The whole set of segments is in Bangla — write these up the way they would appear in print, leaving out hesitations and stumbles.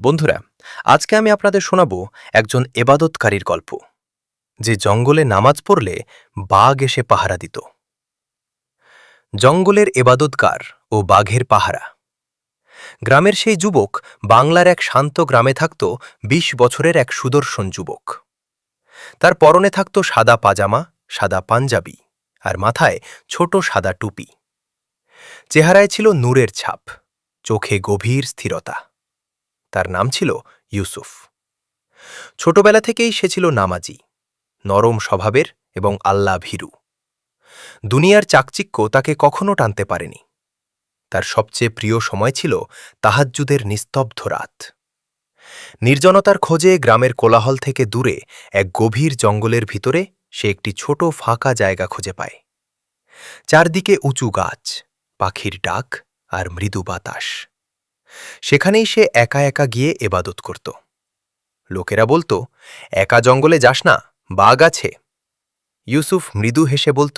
বন্ধুরা, আজকে আমি আপনাদের শোনাব একজন এবাদতকারীর গল্প, যে জঙ্গলে নামাজ পড়লে বাঘ এসে পাহারা দিত। জঙ্গলের এবাদতগার ও বাঘের পাহারা। গ্রামের সেই যুবক বাংলার এক শান্ত গ্রামে থাকত ২০ বছরের এক সুদর্শন যুবক। তার পরনে থাকত সাদা পাজামা, সাদা পাঞ্জাবি আর মাথায় ছোট সাদা টুপি। চেহারায় ছিল নূরের ছাপ, চোখে গভীর স্থিরতা। তার নাম ছিল ইউসুফ। ছোটবেলা থেকেই সে ছিল নামাজি, নরম স্বভাবের এবং আল্লাহ ভীরু। দুনিয়ার চাকচিক্য তাকে কখনো টানতে পারেনি। তার সবচেয়ে প্রিয় সময় ছিল তাহাজ্জুদের নিস্তব্ধ রাত। নির্জনতার খোঁজে গ্রামের কোলাহল থেকে দূরে এক গভীর জঙ্গলের ভিতরে সে একটি ছোট ফাঁকা জায়গা খুঁজে পায়। চারদিকে উঁচু গাছ, পাখির ডাক আর মৃদু বাতাস। সেখানেই সে একা একা গিয়ে এবাদত করত। লোকেরা বলতো, একা জঙ্গলে যাস না, বাঘ আছে। ইউসুফ মৃদু হেসে বলত,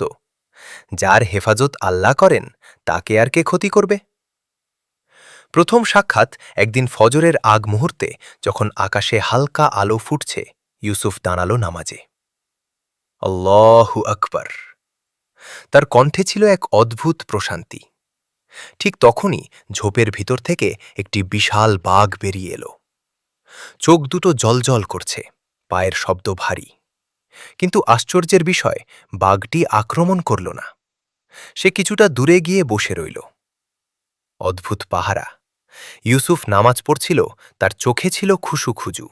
যার হেফাজত আল্লাহ করেন তাকে আর কে ক্ষতি করবে। প্রথম সাক্ষাৎ একদিন ফজরের আগ মুহূর্তে, যখন আকাশে হালকা আলো ফুটছে। ইউসুফ দাঁড়াল নামাজে। আল্লাহু আকবার। তার কণ্ঠে ছিল এক অদ্ভুত প্রশান্তি। ঠিক তখনই ঝোপের ভিতর থেকে একটি বিশাল বাঘ বেরিয়ে এলো। চোখ দুটো জ্বলজ্বল করছে, পায়ের শব্দ ভারী। কিন্তু আশ্চর্যের বিষয়, বাঘটি আক্রমণ করল না। সে কিছুটা দূরে গিয়ে বসে রইল। অদ্ভুত পাহারা। ইউসুফ নামাজ পড়ছিল, তার চোখে ছিল খুশু খুজু।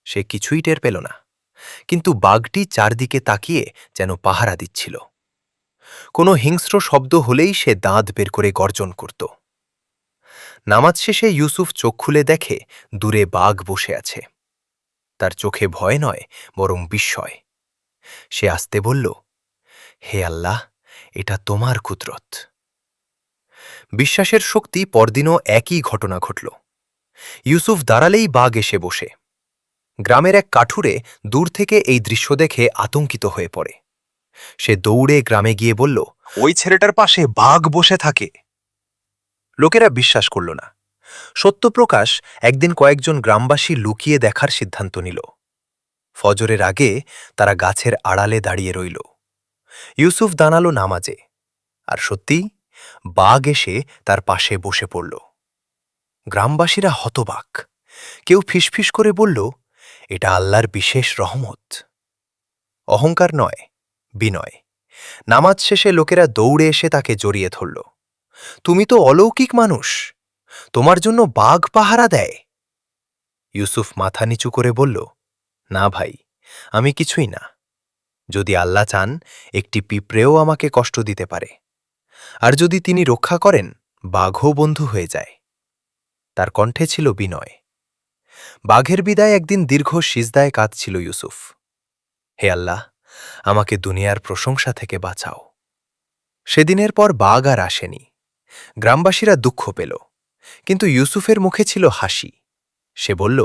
সে কিছুই টের পেল না, কিন্তু বাঘটি চারদিকে তাকিয়ে যেন পাহারা দিচ্ছিল। কোনো হিংস্র শব্দ হলেই সে দাঁত বের করে গর্জন করত। নামাজ শেষে ইউসুফ চোখ খুলে দেখে দূরে বাঘ বসে আছে। তার চোখে ভয় নয়, বরং বিস্ময়। সে আস্তে বলল, হে আল্লাহ, এটা তোমার কুদরত। বিশ্বাসের শক্তি। পরদিনও একই ঘটনা ঘটল। ইউসুফ দাঁড়ালেই বাঘ এসে বসে। গ্রামের এক কাঠুরে দূর থেকে এই দৃশ্য দেখে আতঙ্কিত হয়ে পড়ে। সে দৌড়ে গ্রামে গিয়ে বলল, ওই ছেলেটার পাশে বাঘ বসে থাকে। লোকেরা বিশ্বাস করল না। সত্যপ্রকাশ একদিন কয়েকজন গ্রামবাসী লুকিয়ে দেখার সিদ্ধান্ত নিল। ফজরের আগে তারা গাছের আড়ালে দাঁড়িয়ে রইল। ইউসুফ দাঁড়াল নামাজে, আর সত্যি বাঘ এসে তার পাশে বসে পড়ল। গ্রামবাসীরা হতবাক। কেউ ফিসফিস করে বলল, এটা আল্লাহর বিশেষ রহমত। অহংকার নয়, বিনয়। নামাজ শেষে লোকেরা দৌড়ে এসে তাকে জড়িয়ে ধরল। তুমি তো অলৌকিক মানুষ, তোমার জন্য বাঘ পাহারা দেয়। ইউসুফ মাথা নিচু করে বলল, না ভাই, আমি কিছুই না। যদি আল্লাহ চান, একটি পিঁপড়েও আমাকে কষ্ট দিতে পারে, আর যদি তিনি রক্ষা করেন, বাঘও বন্ধু হয়ে যায়। তার কণ্ঠে ছিল বিনয়। বাঘের বিদায় একদিন দীর্ঘ সিজদায় কাঁদছিল ইউসুফ। হে আল্লাহ, আমাকে দুনিয়ার প্রশংসা থেকে বাঁচাও। সেদিনের পর বাঘ আর আসেনি। গ্রামবাসীরা দুঃখ পেল, কিন্তু ইউসুফের মুখে ছিল হাসি। সে বলল,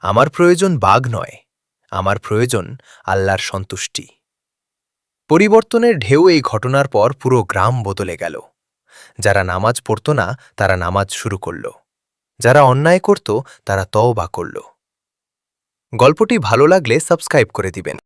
আমার প্রয়োজন বাঘ নয়, আমার প্রয়োজন আল্লাহর সন্তুষ্টি। পরিবর্তনের ঢেউ। এই ঘটনার পর পুরো গ্রাম বদলে গেল। যারা নামাজ পড়ত না, তারা নামাজ শুরু করল। যারা অন্যায় করত, তারা তওবা করল। গল্পটি ভালো লাগলে সাবস্ক্রাইব করে দিবেন।